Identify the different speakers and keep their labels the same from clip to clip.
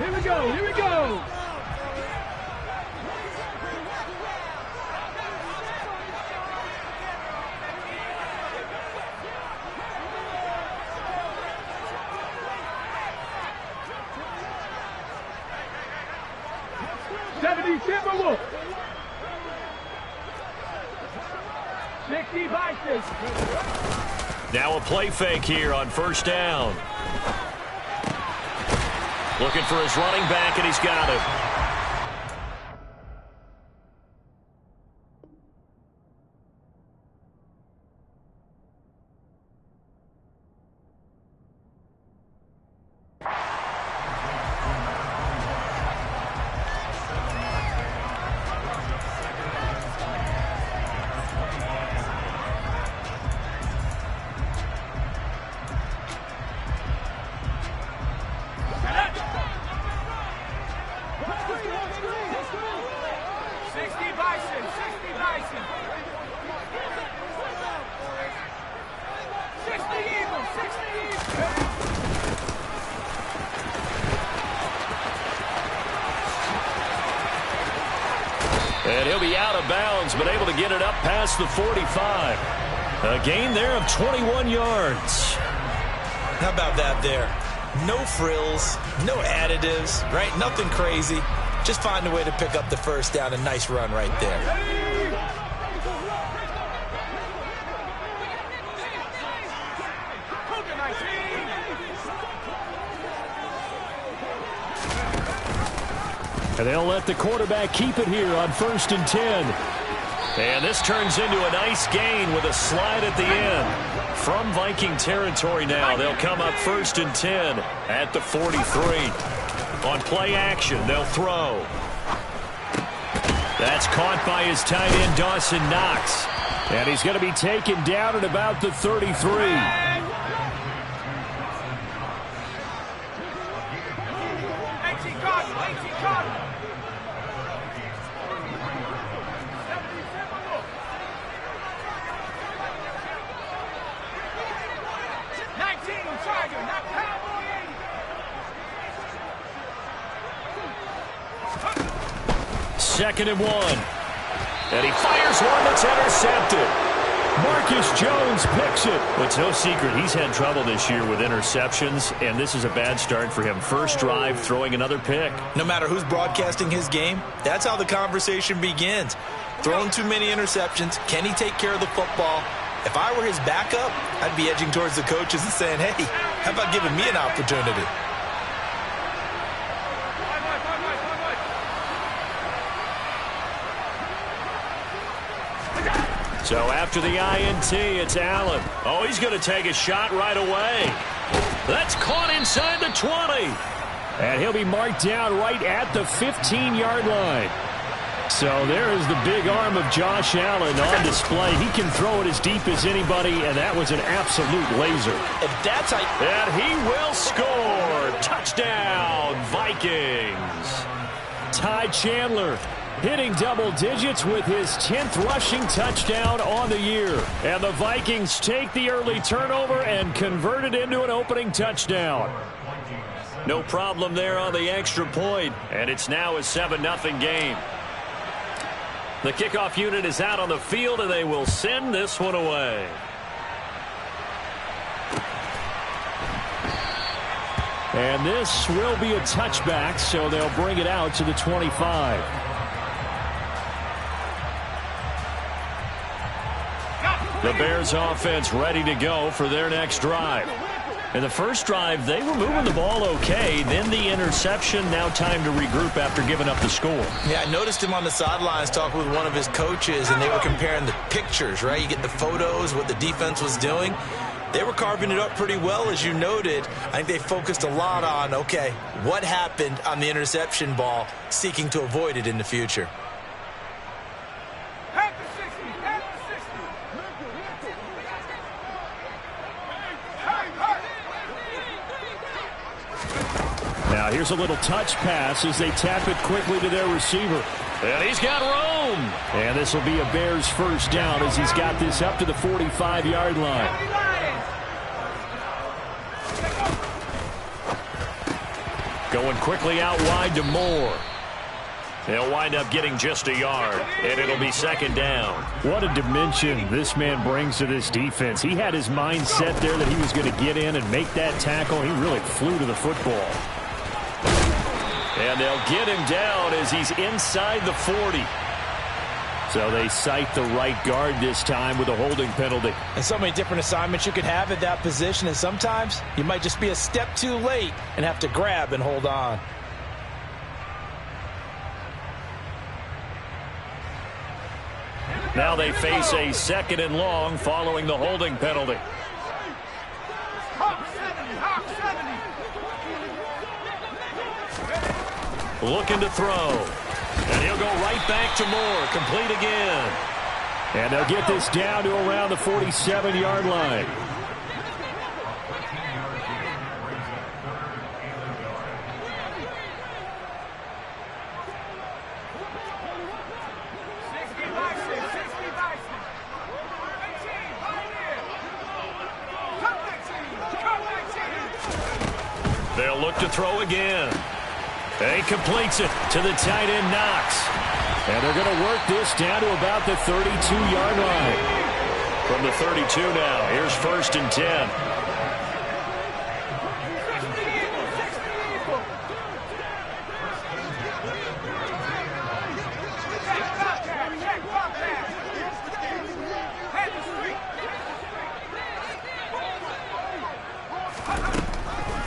Speaker 1: Here we go. Here we go. Timberwolf. 60 Vikings.
Speaker 2: Now a play fake here on first down. Looking for his running back, and he's got it. And he'll be out of bounds, but able to get it up past the 45. A gain there of 21 yards.
Speaker 3: How about that there? No frills, no additives, right? Nothing crazy. Just find a way to pick up the first down. A nice run right there.
Speaker 2: And they'll let the quarterback keep it here on 1st and 10. And this turns into a nice gain with a slide at the end. From Viking territory now, they'll come up 1st and 10 at the 43. On play action, they'll throw. That's caught by his tight end, Dawson Knox. And he's going to be taken down at about the 33. Second and 1. And he fires one that's intercepted. Marcus Jones picks it. But it's no secret he's had trouble this year with interceptions, and this is a bad start for him. First drive, throwing another pick.
Speaker 3: No matter who's broadcasting his game, that's how the conversation begins. Throwing too many interceptions. Can he take care of the football? If I were his backup, I'd be edging towards the coaches and saying, hey, how about giving me an opportunity?
Speaker 2: So after the INT, it's Allen. Oh, he's going to take a shot right away. That's caught inside the 20. And he'll be marked down right at the 15-yard line. So there is the big arm of Josh Allen on display. He can throw it as deep as anybody, and that was an absolute laser. And he will score. Touchdown, Vikings. Ty Chandler hitting double digits with his 10th rushing touchdown on the year. And the Vikings take the early turnover and convert it into an opening touchdown. No problem there on the extra point, and it's now a 7-0 game. The kickoff unit is out on the field, and they will send this one away. And this will be a touchback, so they'll bring it out to the 25. The Bears offense ready to go for their next drive. In the first drive, they were moving the ball okay. Then the interception. Now time to regroup after giving up the score.
Speaker 3: Yeah, I noticed him on the sidelines talking with one of his coaches, and they were comparing the pictures, right? You get the photos, what the defense was doing. They were carving it up pretty well, as you noted. I think they focused a lot on, okay, what happened on the interception ball, seeking to avoid it in the future.
Speaker 2: Now here's a little touch pass as they tap it quickly to their receiver. And he's got room. And this will be a Bears first down as he's got this up to the 45-yard line. Going quickly out wide to Moore. They'll wind up getting just a yard, and it'll be second down.
Speaker 4: What a dimension this man brings to this defense. He had his mind set there that he was going to get in and make that tackle. He really flew to the football.
Speaker 2: And they'll get him down as he's inside the 40.
Speaker 4: So they cite the right guard this time with a holding penalty.
Speaker 5: And so many different assignments you could have at that position, and sometimes you might just be a step too late and have to grab and hold on.
Speaker 2: Now they face a second and long following the holding penalty. Looking to throw. And he'll go right back to Moore. Complete again.
Speaker 4: And they'll get this down to around the 47-yard line.
Speaker 2: They'll look to throw again. He completes it to the tight end, Knox.
Speaker 4: And they're going to work this down to about the 32-yard line.
Speaker 2: From the 32 now, here's first and 10.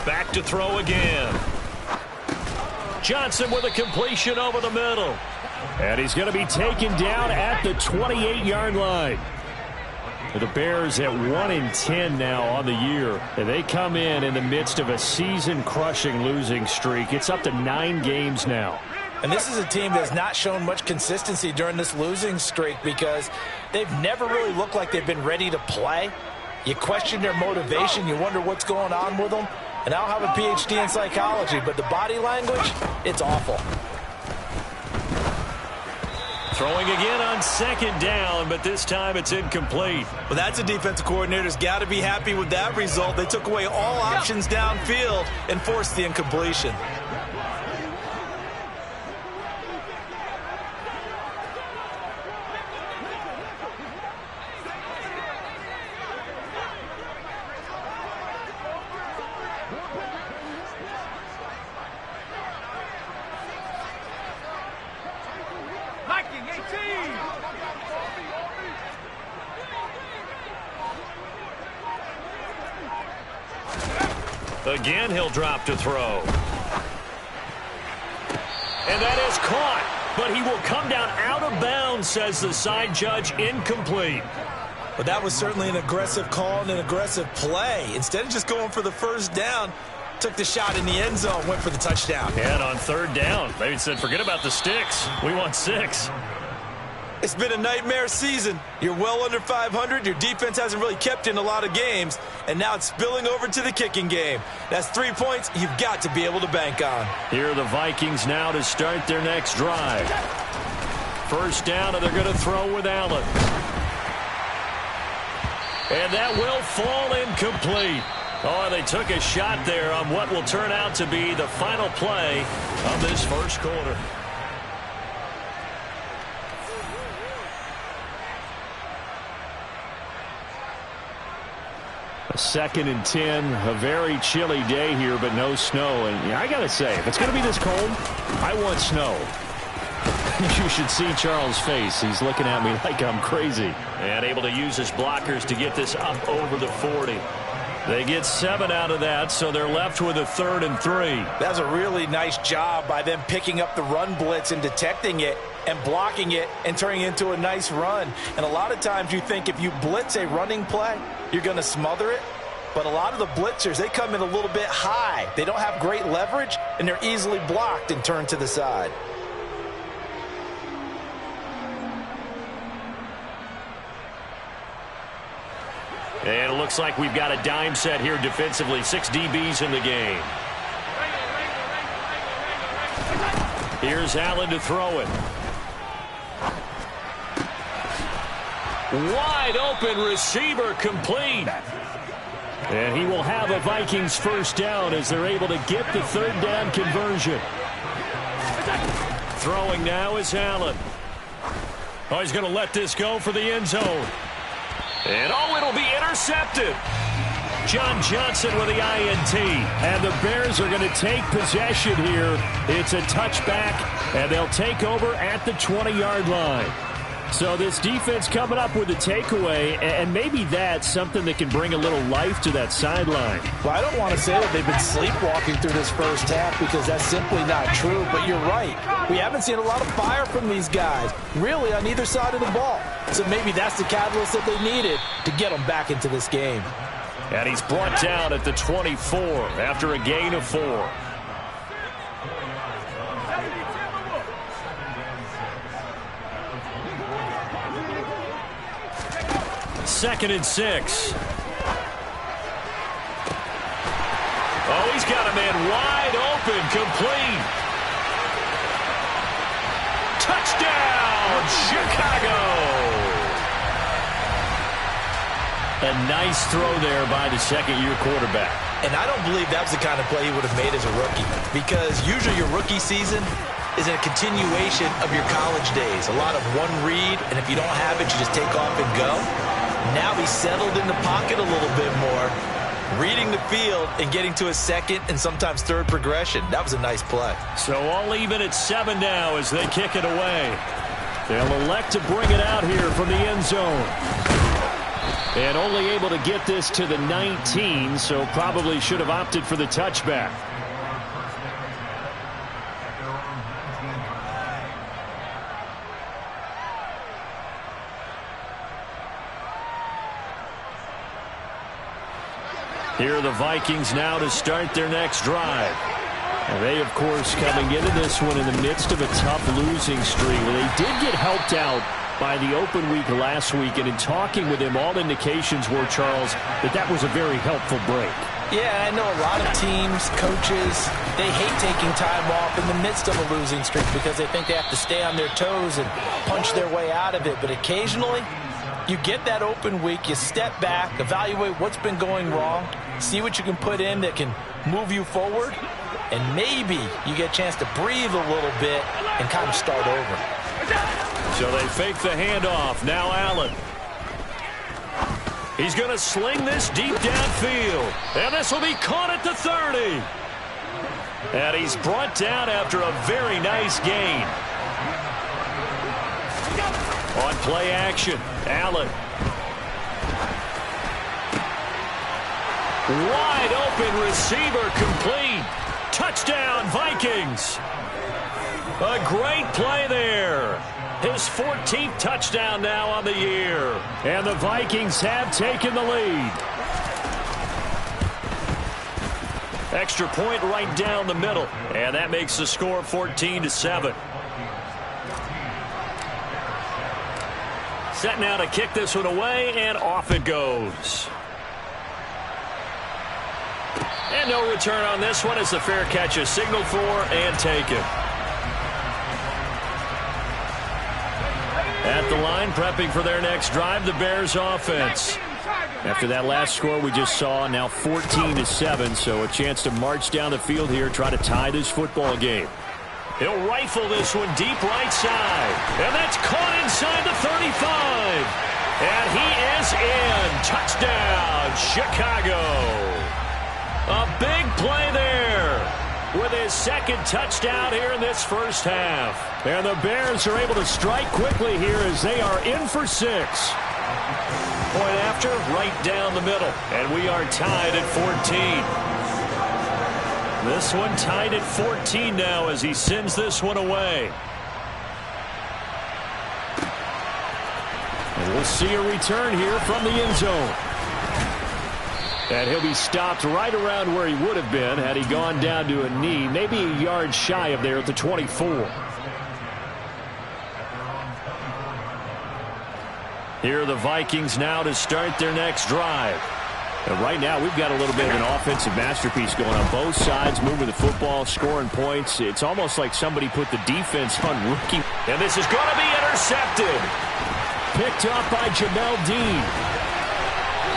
Speaker 2: Back to throw again. Johnson with a completion over the middle.
Speaker 4: And he's going to be taken down at the 28-yard line. The Bears at 1-10 now on the year. And they come in the midst of a season-crushing losing streak. It's up to 9 games now.
Speaker 5: And this is a team that's not shown much consistency during this losing streak because they've never really looked like they've been ready to play. You question their motivation. You wonder what's going on with them. And I don't have a PhD in psychology, but the body language, it's awful.
Speaker 2: Throwing again on second down, but this time it's incomplete.
Speaker 3: Well, that's a defensive coordinator's got to be happy with that result. They took away all options downfield and forced the incompletion.
Speaker 2: Again, he'll drop to throw. And that is caught, but he will come down out of bounds, says the side judge, incomplete.
Speaker 3: But that was certainly an aggressive call and an aggressive play. Instead of just going for the first down, took the shot in the end zone, went for the touchdown.
Speaker 2: And on third down, they said, forget about the sticks. We want 6.
Speaker 3: It's been a nightmare season. You're well under 500. Your defense hasn't really kept in a lot of games. And now it's spilling over to the kicking game. That's 3 points you've got to be able to bank on.
Speaker 2: Here are the Vikings now to start their next drive. First down, and they're going to throw with Allen. And that will fall incomplete. Oh, they took a shot there on what will turn out to be the final play of this first quarter.
Speaker 4: Second and 10, a very chilly day here, but no snow. And I got to say, if it's going to be this cold, I want snow. You should see Charles' face. He's looking at me like I'm crazy.
Speaker 2: And able to use his blockers to get this up over the 40. They get 7 out of that, so they're left with a 3rd and 3.
Speaker 5: That's a really nice job by them picking up the run blitz and detecting it and blocking it and turning it into a nice run. And a lot of times you think if you blitz a running play, you're going to smother it. But a lot of the blitzers, they come in a little bit high. They don't have great leverage, and they're easily blocked and turned to the side.
Speaker 2: And it looks like we've got a dime set here defensively. 6 DBs in the game. Here's Allen to throw it. Wide open receiver complete.
Speaker 4: And he will have a Vikings first down as they're able to get the third down conversion. Throwing now is Allen. Oh, he's going to let this go for the end zone. And it'll be intercepted. John Johnson with the INT. And the Bears are going to take possession here. It's a touchback, and they'll take over at the 20-yard line. So this defense coming up with a takeaway, and maybe that's something that can bring a little life to that sideline.
Speaker 5: Well, I don't want to say that they've been sleepwalking through this first half because that's simply not true, but you're right. We haven't seen a lot of fire from these guys, really, on either side of the ball. So maybe that's the catalyst that they needed to get them back into this game.
Speaker 4: And he's brought down at the 24 after a gain of 4. Second and 6. Oh, he's got a man wide open, complete. Touchdown, Chicago. A nice throw there by the second-year quarterback.
Speaker 3: And I don't believe that was the kind of play he would have made as a rookie, because usually your rookie season is a continuation of your college days. A lot of one read, and if you don't have it, you just take off and go. Now he's settled in the pocket a little bit more, reading the field and getting to a second and sometimes third progression. That was a nice play.
Speaker 4: So all even at 7 now as they kick it away. They'll elect to bring it out here from the end zone. And only able to get this to the 19, so probably should have opted for the touchback. Here are the Vikings now to start their next drive. And they, of course, coming into this one in the midst of a tough losing streak. Well, they did get helped out by the open week last week, and in talking with him, all indications were, Charles, that was a very helpful break.
Speaker 5: Yeah, I know a lot of teams, coaches, they hate taking time off in the midst of a losing streak because they think they have to stay on their toes and punch their way out of it. But occasionally, you get that open week, you step back, evaluate what's been going wrong, see what you can put in that can move you forward, and maybe you get a chance to breathe a little bit and kind of start over.
Speaker 4: So they fake the handoff. Now Allen. He's going to sling this deep downfield. And this will be caught at the 30. And he's brought down after a very nice gain. On play action, Allen. Wide open receiver complete. Touchdown, Vikings. A great play there. His 14th touchdown now on the year. And the Vikings have taken the lead. Extra point right down the middle. And that makes the score 14-7. Set now to kick this one away, and off it goes. And no return on this one as the fair catch is signaled for and taken. At the line, prepping for their next drive, the Bears offense. After that last score we just saw, now 14-7, so a chance to march down the field here, try to tie this football game. He'll rifle this one deep right side. And that's caught inside the 35. And he is in. Touchdown, Chicago. A big play there with his second touchdown here in this first half. And the Bears are able to strike quickly here as they are in for 6. Point after, right down the middle. And we are tied at 14. This one tied at 14 now as he sends this one away. And we'll see a return here from the end zone. And he'll be stopped right around where he would have been had he gone down to a knee, maybe a yard shy of there at the 24. Here are the Vikings now to start their next drive. And right now, we've got a little bit of an offensive masterpiece going on both sides, moving the football, scoring points. It's almost like somebody put the defense on rookie. And this is going to be intercepted. Picked up by Jamel Dean.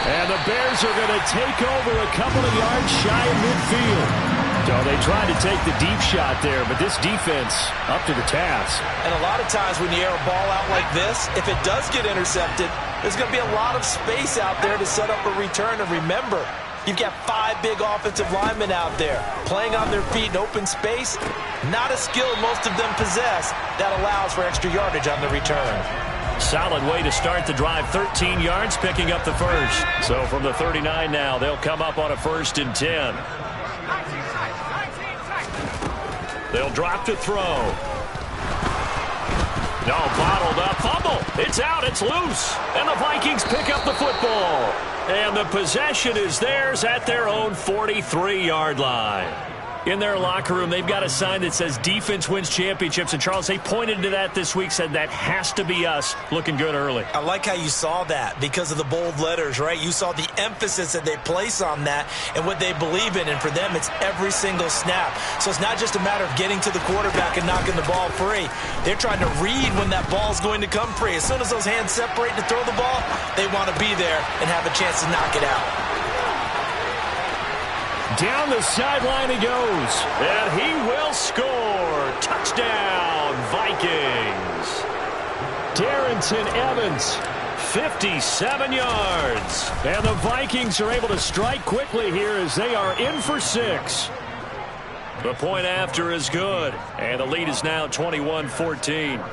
Speaker 4: And the Bears are going to take over a couple of yards shy of midfield. So they tried to take the deep shot there, but this defense up to the task.
Speaker 5: And a lot of times when you air a ball out like this, if it does get intercepted, there's going to be a lot of space out there to set up a return. And remember, you've got 5 big offensive linemen out there playing on their feet in open space. Not a skill most of them possess that allows for extra yardage on the return.
Speaker 2: Solid way to start the drive. 13 yards, picking up the first. So from the 39 now, they'll come up on a 1st and 10. They'll drop to throw. No, bottled up. Fumble. It's out. It's loose. And the Vikings pick up the football. And the possession is theirs at their own 43-yard line. In their locker room, they've got a sign that says defense wins championships. And, Charles, they pointed to that this week, said that has to be us. Looking good early.
Speaker 3: I like how you saw that because of the bold letters, right? You saw the emphasis that they place on that and what they believe in. And for them, it's every single snap. So it's not just a matter of getting to the quarterback and knocking the ball free. They're trying to read when that ball's going to come free. As soon as those hands separate to throw the ball, they want to be there and have a chance to knock it out.
Speaker 4: Down the sideline he goes, and he will score. Touchdown, Vikings. Darrington Evans, 57 yards. And the Vikings are able to strike quickly here as they are in for 6.
Speaker 2: The point after is good, and the lead is now 21-14.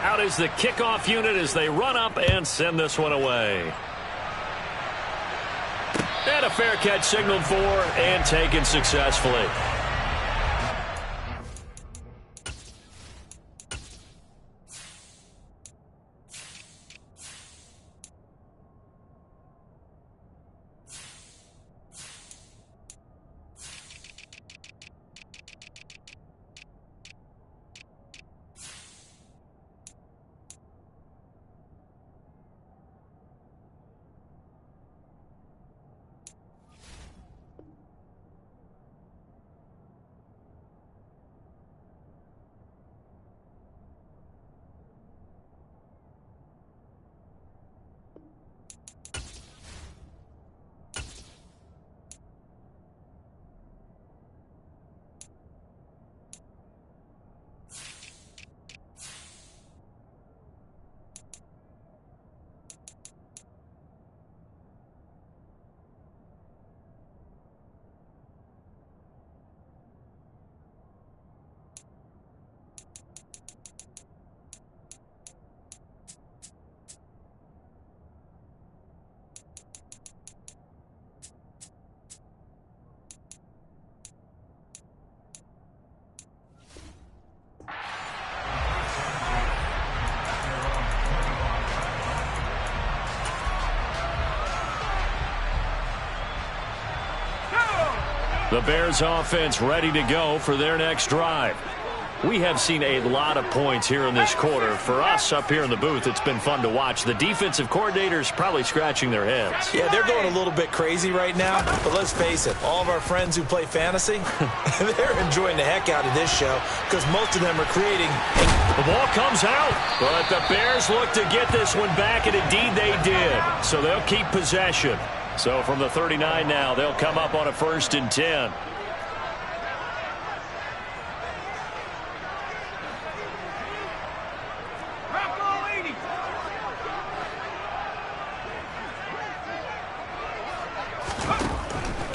Speaker 2: Out is the kickoff unit as they run up and send this one away. And a fair catch signaled for and taken successfully. The Bears offense ready to go for their next drive. We have seen a lot of points here in this quarter. For us up here in the booth, it's been fun to watch. The defensive coordinators probably scratching their heads.
Speaker 3: Yeah, they're going a little bit crazy right now. But let's face it, all of our friends who play fantasy, they're enjoying the heck out of this show because most of them are creating.
Speaker 2: The ball comes out, but the Bears look to get this one back, and indeed they did. So they'll keep possession. So from the 39 now, they'll come up on a 1st and 10.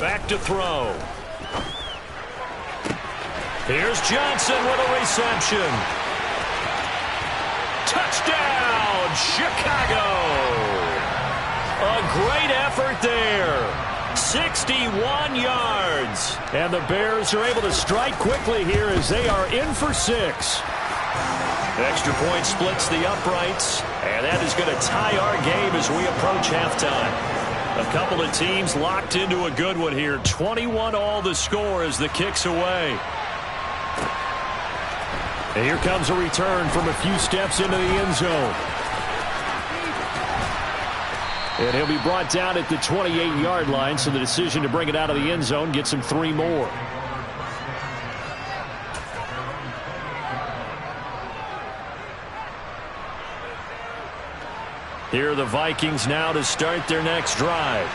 Speaker 2: Back to throw. Here's Johnson with a reception. Touchdown, Chicago. A great effort there. 61 yards.
Speaker 4: And the Bears are able to strike quickly here as they are in for 6.
Speaker 2: Extra point splits the uprights, and that is going to tie our game as we approach halftime. A couple of teams locked into a good one here. 21 all the score as the kick's away.
Speaker 4: And here comes a return from a few steps into the end zone. And he'll be brought down at the 28-yard line, so the decision to bring it out of the end zone gets him 3 more. Here are the Vikings now to start their next drive.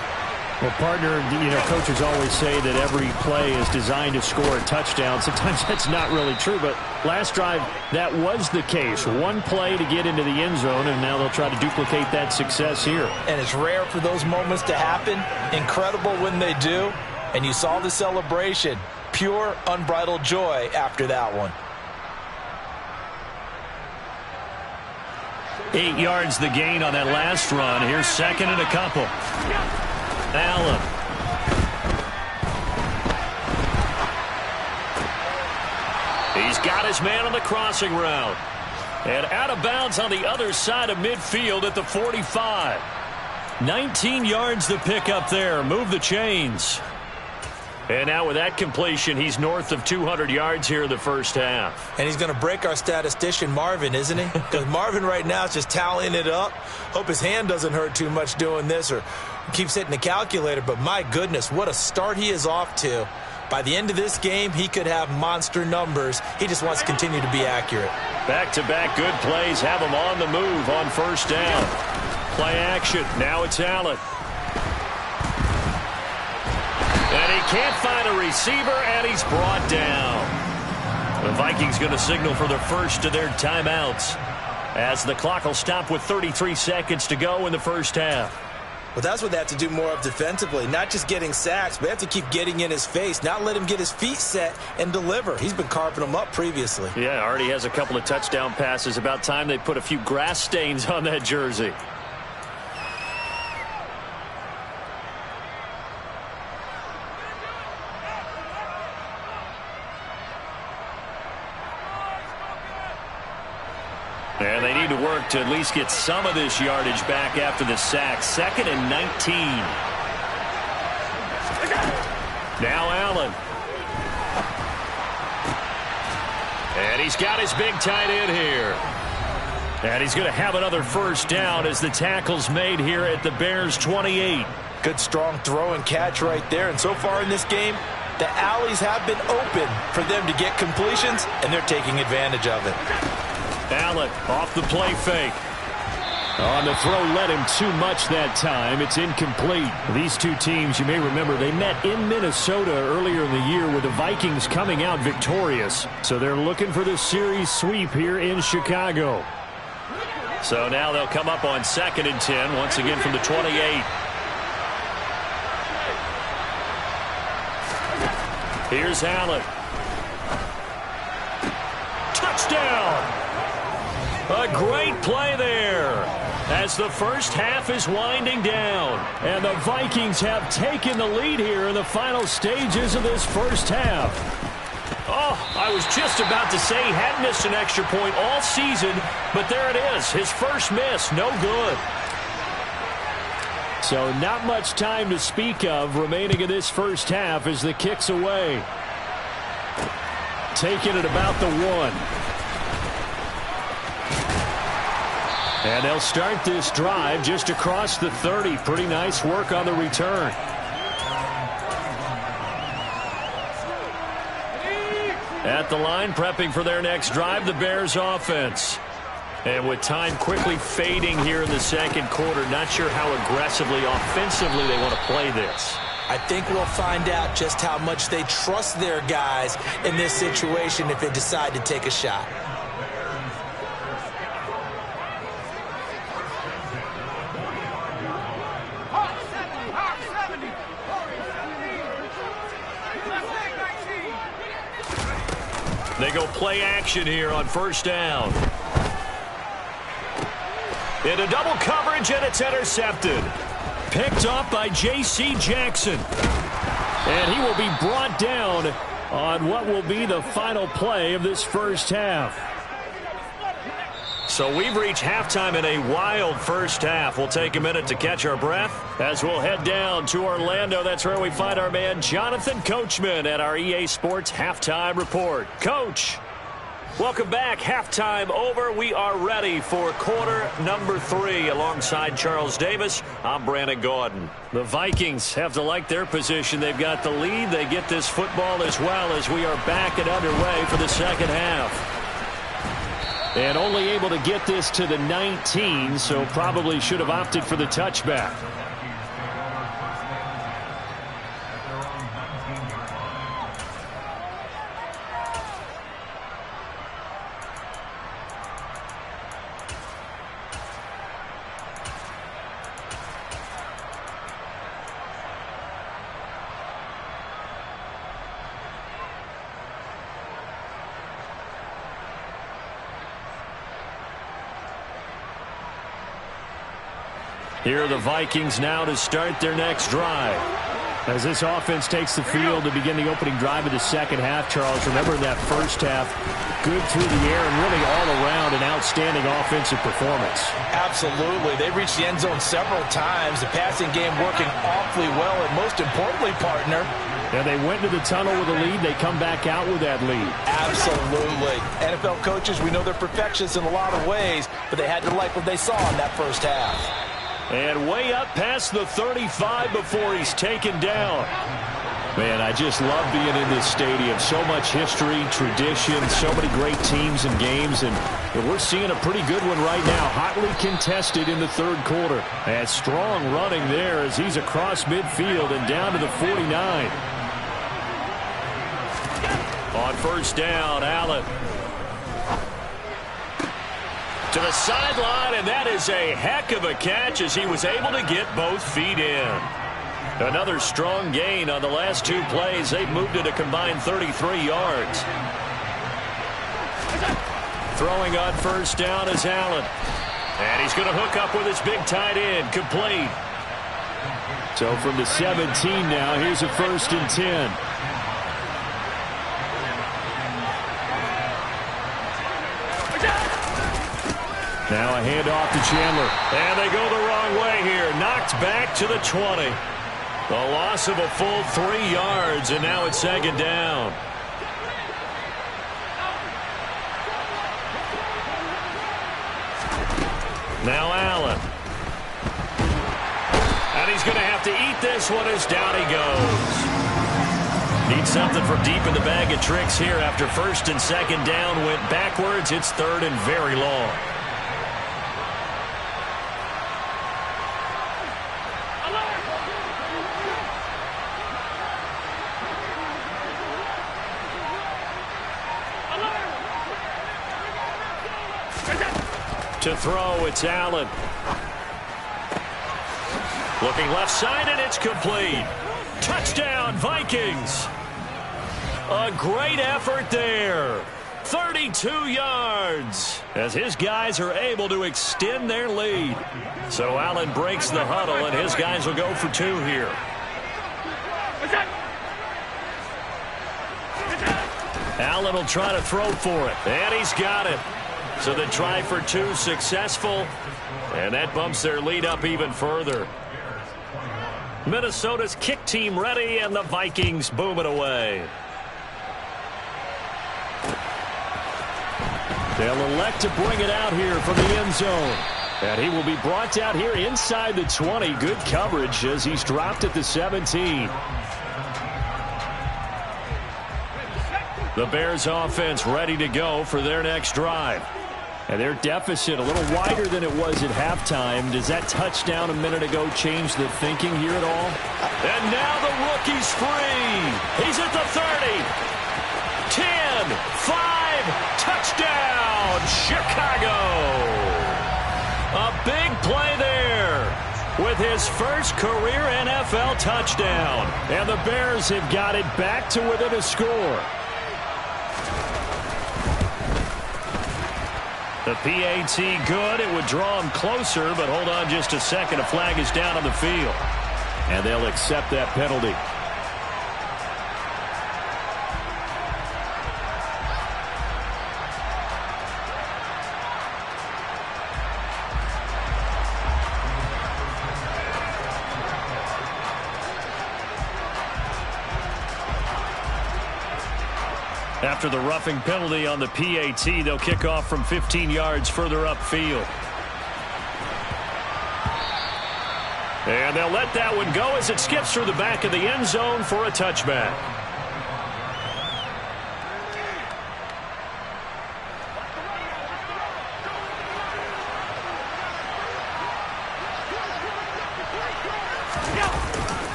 Speaker 4: Well, partner, coaches always say that every play is designed to score a touchdown. Sometimes that's not really true, but last drive, that was the case. One play to get into the end zone, and now they'll try to duplicate that success here.
Speaker 5: And it's rare for those moments to happen. Incredible when they do. And you saw the celebration. Pure, unbridled joy after that one.
Speaker 2: 8 yards the gain on that last run. Here's second and a couple. Allen. He's got his man on the crossing route. And out of bounds on the other side of midfield at the 45. 19 yards the pick up there. Move the chains. And now with that completion, he's north of 200 yards here in the first half.
Speaker 3: And he's going to break our statistician, Marvin, isn't he? Because Marvin right now is just tallying it up. Hope his hand doesn't hurt too much doing this or keeps hitting the calculator. But my goodness, what a start he is off to. By the end of this game, he could have monster numbers. He just wants to continue to be accurate.
Speaker 2: Back-to-back good plays have him on the move on first down. Play action. Now it's Allen. And he can't find a receiver, and he's brought down. The Vikings going to signal for the first of their timeouts as the clock will stop with 33 seconds to go in the first half.
Speaker 3: Well, that's what they have to do more of defensively. Not just getting sacks, but they have to keep getting in his face, not let him get his feet set and deliver. He's been carving them up previously.
Speaker 2: Yeah, already has a couple of touchdown passes. About time they put a few grass stains on that jersey. And they need to work to at least get some of this yardage back after the sack. 2nd and 19. Now Allen. And he's got his big tight end here. And he's going to have another first down as the tackle's made here at the Bears' 28.
Speaker 5: Good strong throw and catch right there. And so far in this game, the alleys have been open for them to get completions, and they're taking advantage of it.
Speaker 2: Allen off the play fake. On the throw led him too much that time. It's incomplete. These two teams, you may remember, they met in Minnesota earlier in the year with the Vikings coming out victorious. So they're looking for the series sweep here in Chicago. So now they'll come up on 2nd and 10 once again from the 28. Here's Allen. Touchdown! A great play there as the first half is winding down. And the Vikings have taken the lead here in the final stages of this first half. Oh, I was just about to say he hadn't missed an extra point all season, but there it is. His first miss, no good. So not much time to speak of remaining in this first half as the kick's away. Taking it about the 1. And they'll start this drive just across the 30. Pretty nice work on the return. At the line, prepping for their next drive, the Bears offense. And with time quickly fading here in the second quarter, not sure how aggressively, offensively they want to play this.
Speaker 3: I think we'll find out just how much they trust their guys in this situation if they decide to take a shot.
Speaker 2: They go play action here on first down. Into double coverage, and it's intercepted. Picked off by J.C. Jackson. And he will be brought down on what will be the final play of this first half. So we've reached halftime in a wild first half. We'll take a minute to catch our breath as we'll head down to Orlando. That's where we find our man Jonathan Coachman at our EA Sports Halftime Report. Coach. Welcome back. Halftime over. We are ready for quarter number 3. Alongside Charles Davis, I'm Brandon Gaudin. The Vikings have to like their position. They've got the lead. They get this football as well as we are back and underway for the second half. And only able to get this to the 19, so probably should have opted for the touchback. Here are the Vikings now to start their next drive. As this offense takes the field to begin the opening drive of the second half, Charles, remember in that first half, good through the air and really all around an outstanding offensive performance.
Speaker 5: Absolutely. They reached the end zone several times. The passing game working awfully well, and most importantly, partner,
Speaker 2: and they went to the tunnel with a lead. They come back out with that lead.
Speaker 5: Absolutely. NFL coaches, we know they're perfectionists in a lot of ways, but they had to like what they saw in that first half.
Speaker 2: And way up past the 35 before he's taken down. Man, I just love being in this stadium. So much history, tradition, so many great teams and games, and we're seeing a pretty good one right now. Hotly contested in the third quarter. And strong running there as he's across midfield and down to the 49. On first down, Allen. To the sideline, and that is a heck of a catch as he was able to get both feet in. Another strong gain on the last 2 plays. They've moved it a combined 33 yards. Throwing on first down is Allen. And he's going to hook up with his big tight end. Complete. So from the 17 now, here's a 1st and 10. Now a handoff to Chandler. And they go the wrong way here. Knocked back to the 20. The loss of a full 3 yards, and now it's second down. Now Allen. And he's going to have to eat this one as down he goes. Needs something from deep in the bag of tricks here after first and second down went backwards. It's third and very long. To throw, it's Allen. Looking left side, and it's complete. Touchdown, Vikings. A great effort there. 32 yards as his guys are able to extend their lead. So Allen breaks the huddle, and his guys will go for 2 here. Allen will try to throw for it, and he's got it. So the try for 2 successful, and that bumps their lead up even further. Minnesota's kick team ready, and the Vikings boom it away. They'll elect to bring it out here from the end zone. And he will be brought out here inside the 20. Good coverage as he's dropped at the 17. The Bears offense ready to go for their next drive. And their deficit a little wider than it was at halftime. Does that touchdown a minute ago change the thinking here at all? And now the rookie's free. He's at the 30. 10, 5, touchdown, Chicago. A big play there with his first career NFL touchdown. And the Bears have got it back to within a score. The PAT good. It would draw him closer, but hold on just a second. A flag is down on the field. And they'll accept that penalty.
Speaker 4: After the roughing penalty on the PAT, they'll kick off from 15 yards further upfield. And they'll let that one go as it skips through the back of the end zone for a touchback.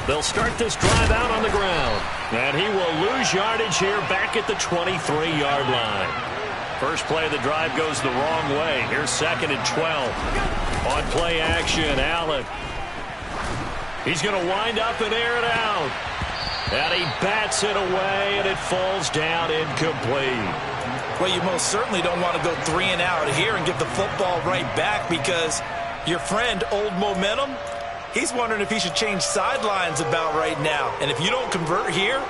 Speaker 4: They'll start this drive out on the ground. And he will lose yardage here back at the 23-yard line. First play of the drive goes the wrong way. Here's 2nd and 12. On play action, Allen. He's going to wind up and air it out. And he bats it away, and it falls down incomplete.
Speaker 5: Well, you most certainly don't want to go 3 and out here and give the football right back, because your friend, Old Momentum, he's wondering if he should change sidelines about right now. And if you don't convert here,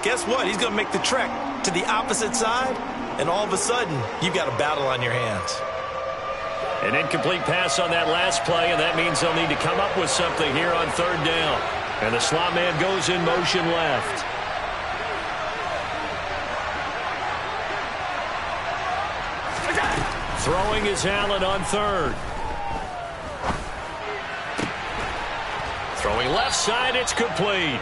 Speaker 5: guess what? He's going to make the trek to the opposite side, and all of a sudden, you've got a battle on your hands.
Speaker 4: An incomplete pass on that last play, and that means they'll need to come up with something here on 3rd down. And the slot man goes in motion left. Throwing is Allen on 3rd. Throwing left side, it's complete.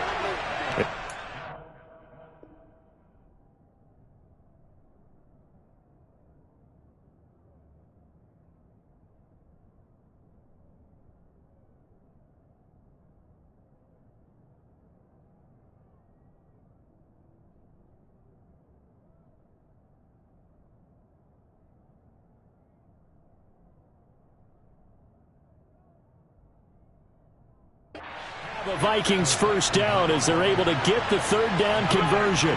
Speaker 4: The Vikings first down as they're able to get the 3rd down conversion.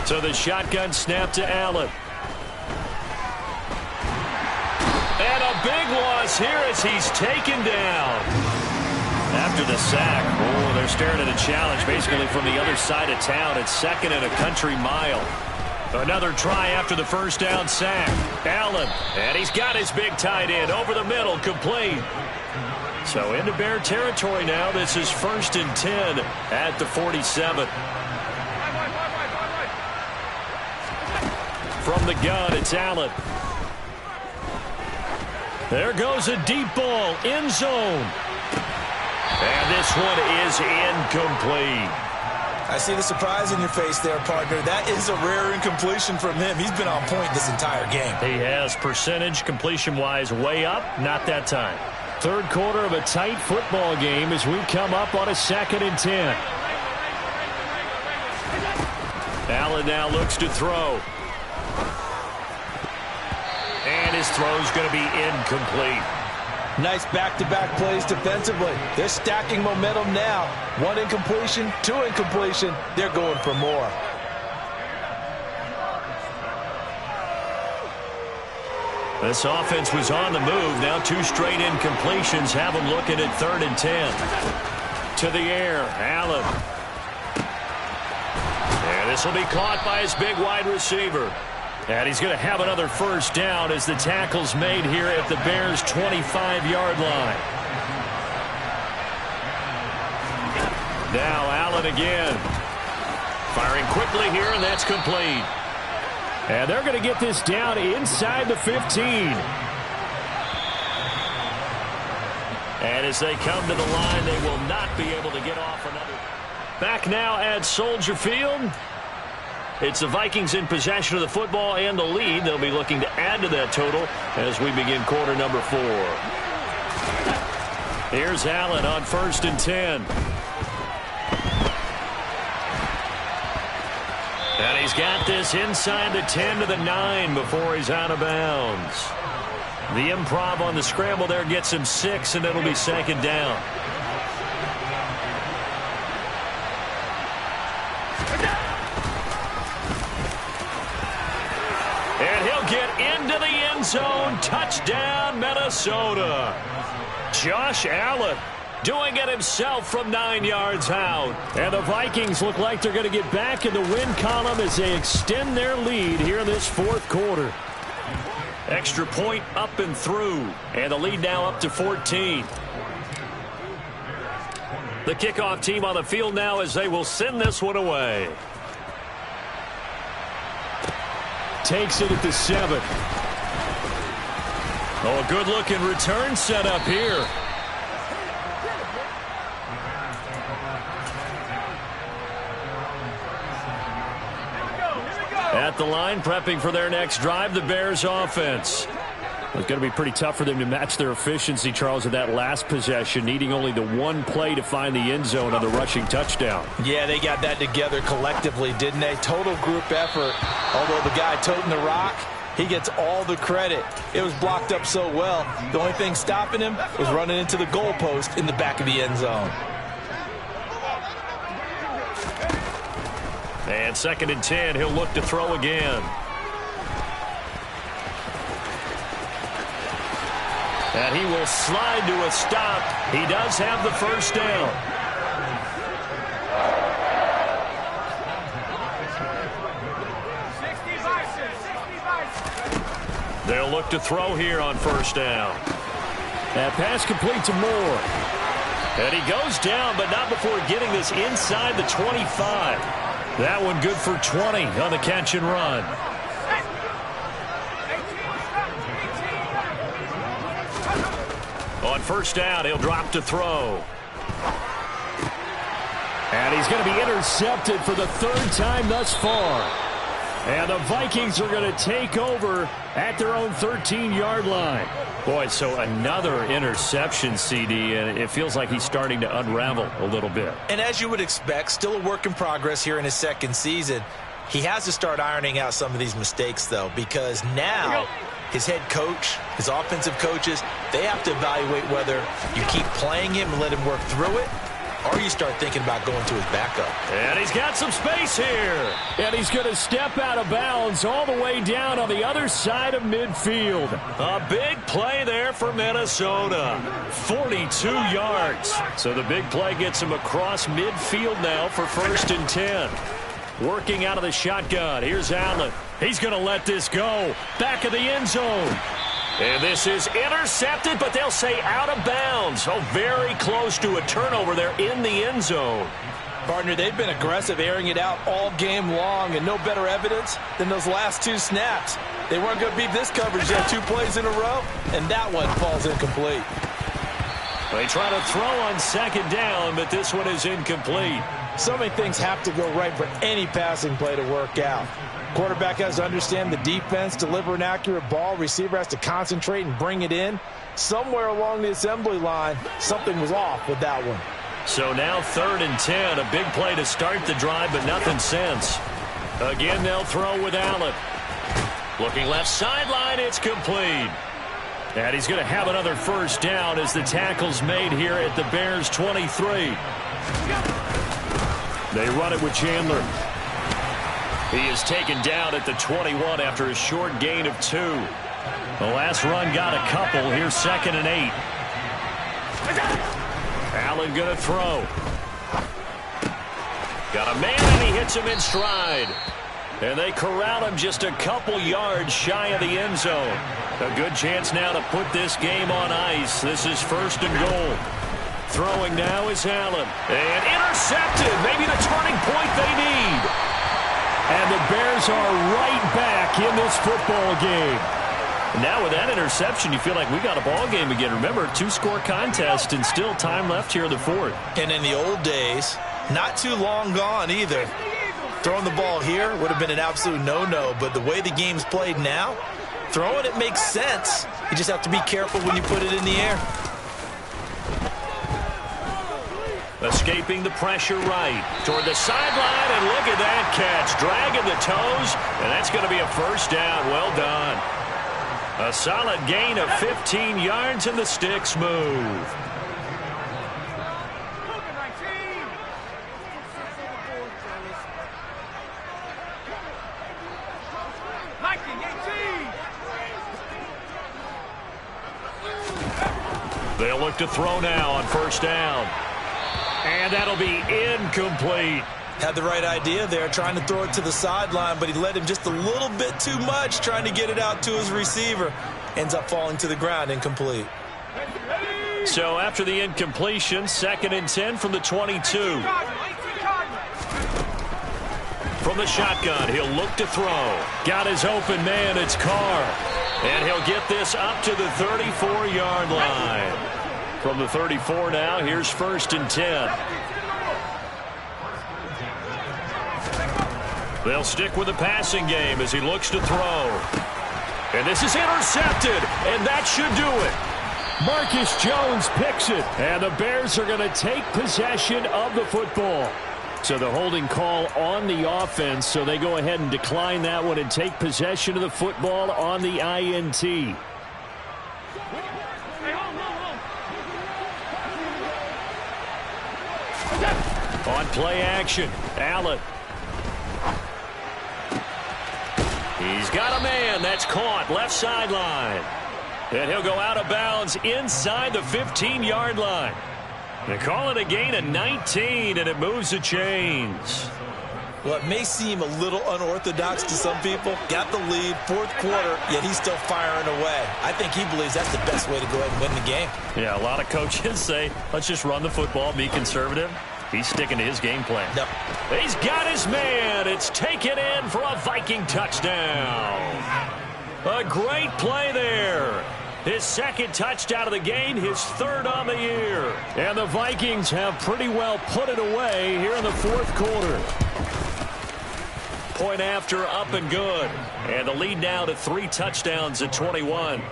Speaker 4: So the shotgun snap to Allen. And a big loss here as he's taken down. After the sack, they're staring at a challenge basically from the other side of town. It's 2nd and a country mile. Another try after the first down sack. Allen, and he's got his big tight end over the middle, complete. So into Bear territory now. This is 1st and 10 at the 47. From the gun, it's Allen. There goes a deep ball, end zone. And this one is incomplete.
Speaker 5: I see the surprise in your face there, partner. That is a rare incompletion from him. He's been on point this entire game.
Speaker 4: He has percentage completion-wise way up, not that time. 3rd quarter of a tight football game as we come up on a 2nd and 10. Allen now looks to throw. And his throw's going to be incomplete.
Speaker 5: Nice back-to-back plays defensively. They're stacking momentum now. 1 incompletion, 2 incompletion. They're going for more.
Speaker 4: This offense was on the move. Now 2 straight incompletions have them looking at 3rd and 10. To the air, Allen. And this will be caught by his big wide receiver. And he's going to have another first down as the tackle's made here at the Bears' 25-yard line. Now Allen again. Firing quickly here, and that's complete. And they're going to get this down inside the 15. And as they come to the line, they will not be able to get off another. Back now at Soldier Field. It's the Vikings in possession of the football and the lead. They'll be looking to add to that total as we begin quarter number 4. Here's Allen on 1st and 10. And he's got this inside the 10 to the 9 before he's out of bounds. The improv on the scramble there gets him 6, and it'll be 2nd down. And he'll get into the end zone. Touchdown, Minnesota. Josh Allen doing it himself from 9 yards out. And the Vikings look like they're going to get back in the win column as they extend their lead here in this 4th quarter. Extra point up and through. And the lead now up to 14.
Speaker 2: The kickoff team on the field now as they will send this one away.
Speaker 4: Takes it at the 7.
Speaker 2: Oh, a good-looking return set up here. At the line, prepping for their next drive, the Bears offense. It's going to be pretty tough for them to match their efficiency, Charles, in that last possession, needing only the one play to find the end zone on the rushing touchdown.
Speaker 5: Yeah, they got that together collectively, didn't they? Total group effort. Although the guy toting the rock, he gets all the credit. It was blocked up so well. The only thing stopping him was running into the goalpost in the back of the end zone.
Speaker 2: And 2nd and 10, he'll look to throw again. And he will slide to a stop. He does have the first down. They'll look to throw here on 1st down.
Speaker 4: That pass complete to Moore.
Speaker 2: And he goes down, but not before getting this inside the 25. That one good for 20 on the catch and run. On 1st down, he'll drop to throw.
Speaker 4: And he's going to be intercepted for the 3rd time thus far. And the Vikings are going to take over at their own 13-yard line.
Speaker 2: Boy, so another interception, CD, and it feels like he's starting to unravel a little bit.
Speaker 3: And as you would expect, still a work in progress here in his 2nd season. He has to start ironing out some of these mistakes, though, because now his head coach, his offensive coaches, they have to evaluate whether you keep playing him and let him work through it, or you start thinking about going to his backup.
Speaker 2: And he's got some space here.
Speaker 4: And he's going to step out of bounds all the way down on the other side of midfield.
Speaker 2: A big play there for Minnesota. 42 yards. So the big play gets him across midfield now for 1st and 10. Working out of the shotgun. Here's Allen. He's going to let this go. Back of the end zone. And this is intercepted, but they'll say out of bounds. Oh, very close to a turnover there in the end zone.
Speaker 5: Partner, they've been aggressive, airing it out all game long, and no better evidence than those last 2 snaps. They weren't going to beat this coverage yet, 2 plays in a row, and that one falls incomplete.
Speaker 2: They try to throw on 2nd down, but this one is incomplete.
Speaker 5: So many things have to go right for any passing play to work out. Quarterback has to understand the defense, deliver an accurate ball. Receiver has to concentrate and bring it in. Somewhere along the assembly line, something was off with that one.
Speaker 2: So now 3rd and 10, a big play to start the drive, but nothing since. Again, they'll throw with Allen. Looking left sideline, it's complete. And he's going to have another 1st down as the tackle's made here at the Bears' 23. They run it with Chandler. He is taken down at the 21 after a short gain of 2. The last run got a couple. Here's 2nd and 8. Allen going to throw. Got a man, and he hits him in stride. And they corral him just a couple yards shy of the end zone. A good chance now to put this game on ice. This is 1st and goal. Throwing now is Allen. And intercepted. Maybe the turning point they need.
Speaker 4: And the Bears are right back in this football game.
Speaker 2: Now with that interception, you feel like we got a ball game again. Remember, 2-score contest and still time left here in the 4th.
Speaker 3: And in the old days, not too long gone either. Throwing the ball here would have been an absolute no-no, but the way the game's played now, throwing it makes sense. You just have to be careful when you put it in the air.
Speaker 2: Escaping the pressure right toward the sideline, and look at that catch. Dragging the toes, and that's going to be a 1st down. Well done. A solid gain of 15 yards, and the sticks move. They'll look to throw now on 1st down. And that'll be incomplete.
Speaker 3: Had the right idea there, trying to throw it to the sideline, but he led him just a little bit too much, trying to get it out to his receiver. Ends up falling to the ground, incomplete.
Speaker 2: So after the incompletion, 2nd and 10 from the 22. From the shotgun, he'll look to throw. Got his open man, it's Carr. And he'll get this up to the 34-yard line. From the 34 now, here's 1st and 10. They'll stick with the passing game as he looks to throw. And this is intercepted, and that should do it. Marcus Jones picks it, and the Bears are going to take possession of the football. So the holding call on the offense, so they go ahead and decline that one and take possession of the football on the INT. On play action, Allen. He's got a man. That's caught. Left sideline. And he'll go out of bounds inside the 15-yard line. They call it a gain of 19, and it moves the chains.
Speaker 3: Well, it may seem a little unorthodox to some people. Got the lead, 4th quarter, yet he's still firing away. I think he believes that's the best way to go ahead and win the game.
Speaker 2: Yeah, a lot of coaches say, let's just run the football, be conservative. He's sticking to his game plan.
Speaker 3: No.
Speaker 2: He's got his man. It's taken in for a Viking touchdown. A great play there. His 2nd touchdown of the game, his 3rd on the year. And the Vikings have pretty well put it away here in the 4th quarter. Point after, up and good. And the lead now to 3 touchdowns at 21.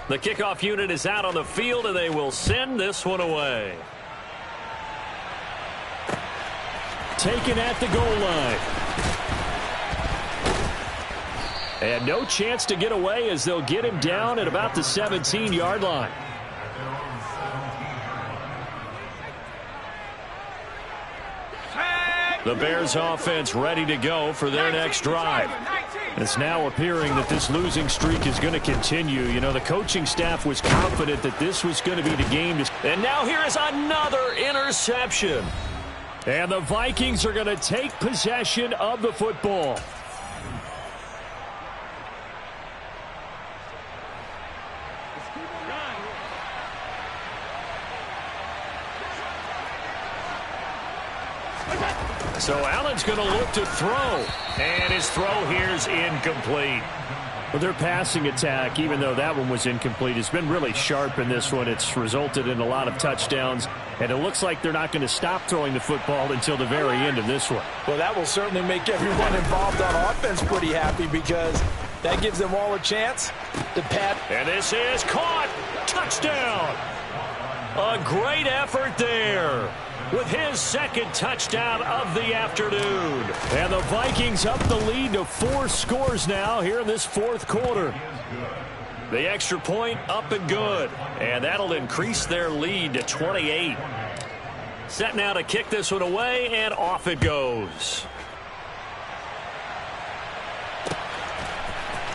Speaker 2: The kickoff unit is out on the field, and they will send this one away. Taken at the goal line. And no chance to get away as they'll get him down at about the 17-yard line. The Bears offense ready to go for their next drive. It's now appearing that this losing streak is going to continue. You know, the coaching staff was confident that this was going to be the game. And now here is another interception. And the Vikings are going to take possession of the football. So Allen's going to look to throw. And his throw here's incomplete. Well, their passing attack, even though that one was incomplete, has been really sharp in this one. It's resulted in a lot of touchdowns. And it looks like they're not going to stop throwing the football until the very end of this one.
Speaker 5: Well, that will certainly make everyone involved on offense pretty happy because that gives them all a chance to pat.
Speaker 2: And this is caught. Touchdown. A great effort there with his 2nd touchdown of the afternoon. And the Vikings up the lead to 4 scores now here in this 4th quarter. The extra point up and good. And that'll increase their lead to 28. Set now to kick this one away, and off it goes.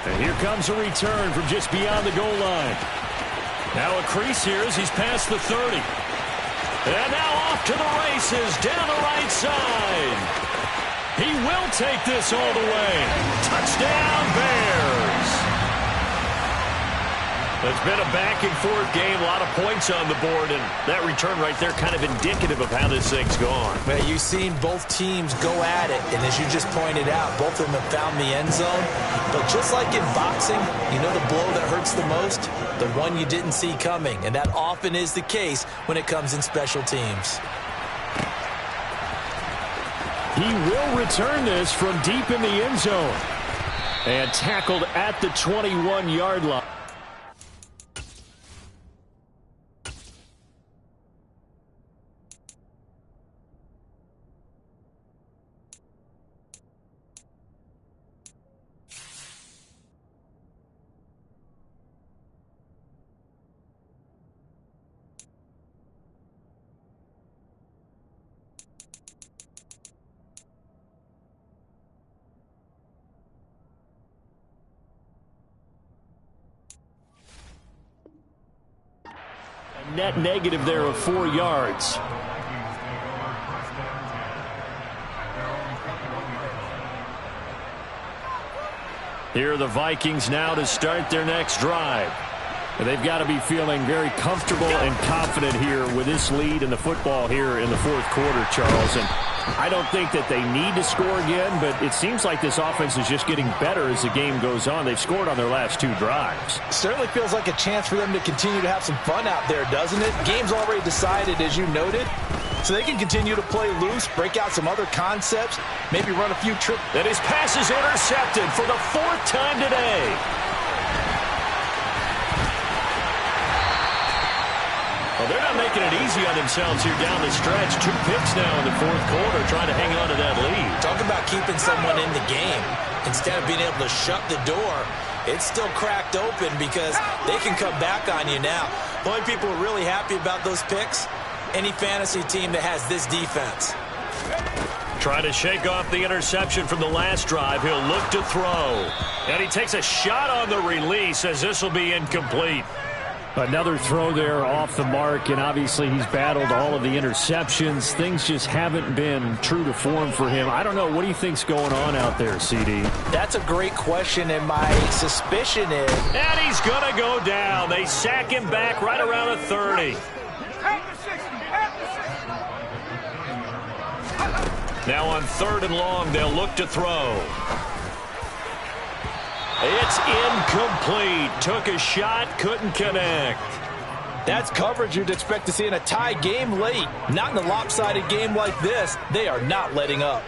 Speaker 2: And here comes a return from just beyond the goal line. Now a crease here as he's past the 30. And now off to the races down the right side. He will take this all the way. Touchdown, Bears. It's been a back-and-forth game, a lot of points on the board, and that return right there kind of indicative of how this thing's gone.
Speaker 3: Man, you've seen both teams go at it, and as you just pointed out, both of them have found the end zone. But just like in boxing, you know the blow that hurts the most? The one you didn't see coming, and that often is the case when it comes in special teams.
Speaker 2: He will return this from deep in the end zone. And tackled at the 21-yard line. Net negative there of 4 yards. Here are the Vikings now to start their next drive.
Speaker 4: They've got to be feeling very comfortable and confident here with this lead in the football here in the fourth quarter, Charles. And I don't think that they need to score again, but it seems like this offense is just getting better as the game goes on. They've scored on their last 2 drives.
Speaker 5: Certainly feels like a chance for them to continue to have some fun out there, doesn't it? Game's already decided, as you noted, so they can continue to play loose, break out some other concepts, maybe run a few tricks.
Speaker 2: And his pass is intercepted for the 4th time today. Well, they're not making it easy on themselves here down the stretch. 2 picks now in the fourth quarter, trying to hang on to that lead.
Speaker 3: Talk about keeping someone in the game. Instead of being able to shut the door, it's still cracked open because they can come back on you now. The only people who are really happy about those picks, any fantasy team that has this defense.
Speaker 2: Trying to shake off the interception from the last drive. He'll look to throw. And he takes a shot on the release as this will be incomplete.
Speaker 4: Another throw there off the mark, and obviously he's battled all of the interceptions. Things just haven't been true to form for him. I don't know. What do you think's going on out there, CD?
Speaker 5: That's a great question, and my suspicion is...
Speaker 2: And he's going to go down. They sack him back right around the 30. Now on 3rd and long, they'll look to throw. It's incomplete. Took a shot, couldn't connect.
Speaker 5: That's coverage you'd expect to see in a tie game late. Not in a lopsided game like this. They are not letting up.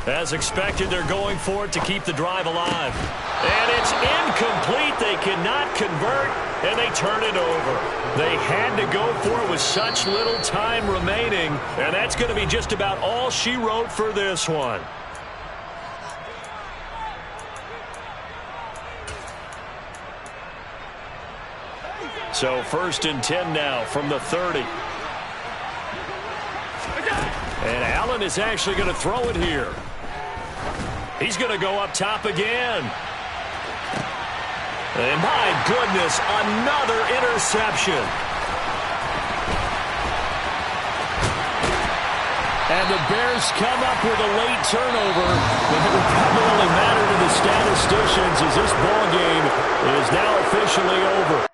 Speaker 2: As expected, they're going for it to keep the drive alive. And it's incomplete. They cannot convert, and they turn it over. They had to go for it with such little time remaining, and that's going to be just about all she wrote for this one. So 1st and 10 now from the 30. And Allen is actually going to throw it here. He's going to go up top again. And my goodness, another interception.
Speaker 4: And the Bears come up with a late turnover, but it will probably only matter to the statisticians as this ball game is now officially over.